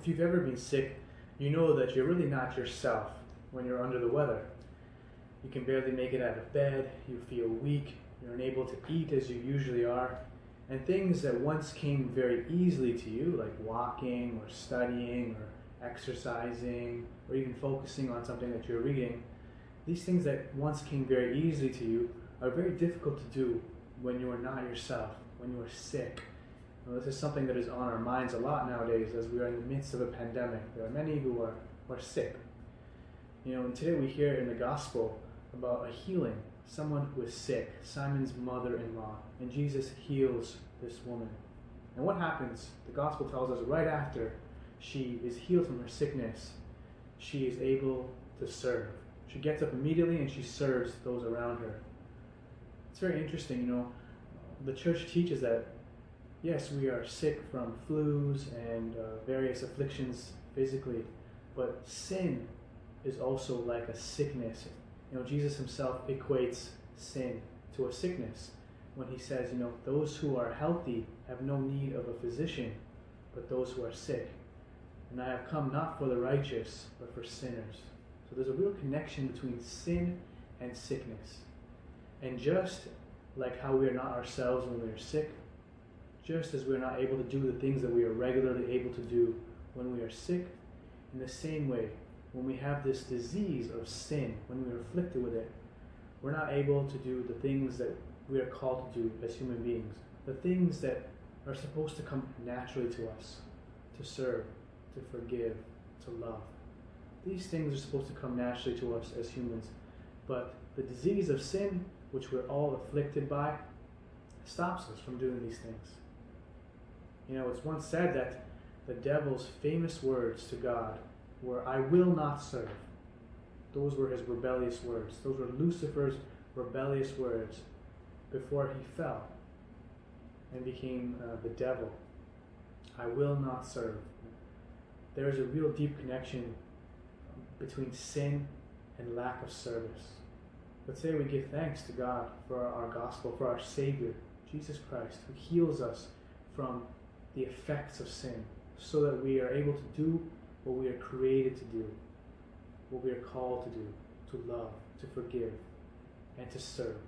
If you've ever been sick, you know that you're really not yourself when you're under the weather. You can barely make it out of bed, you feel weak, you're unable to eat as you usually are, and things that once came very easily to you, like walking or studying or exercising or even focusing on something that you're reading, these things that once came very easily to you are very difficult to do when you are not yourself, when you are sick. Well, this is something that is on our minds a lot nowadays as we are in the midst of a pandemic. There are many who are sick. And today we hear in the gospel about a healing, someone who is sick, Simon's mother-in-law, and Jesus heals this woman. And what happens? The gospel tells us right after she is healed from her sickness, she is able to serve. She gets up immediately and she serves those around her. It's very interesting, the church teaches that yes, we are sick from flus and various afflictions physically, but sin is also like a sickness. Jesus himself equates sin to a sickness when he says, those who are healthy have no need of a physician, but those who are sick. And I have come not for the righteous, but for sinners. So there's a real connection between sin and sickness. And just like how we are not ourselves when we are sick, just as we're not able to do the things that we are regularly able to do when we are sick, in the same way, when we have this disease of sin, when we are afflicted with it, we're not able to do the things that we are called to do as human beings, the things that are supposed to come naturally to us, to serve, to forgive, to love. These things are supposed to come naturally to us as humans, but the disease of sin, which we're all afflicted by, stops us from doing these things. It's once said that the devil's famous words to God were, "I will not serve." Those were his rebellious words. Those were Lucifer's rebellious words before he fell and became the devil. I will not serve. There is a real deep connection between sin and lack of service. But today we give thanks to God for our gospel, for our Savior, Jesus Christ, who heals us from the effects of sin so that we are able to do what we are created to do, what we are called to do, to love, to forgive, and to serve.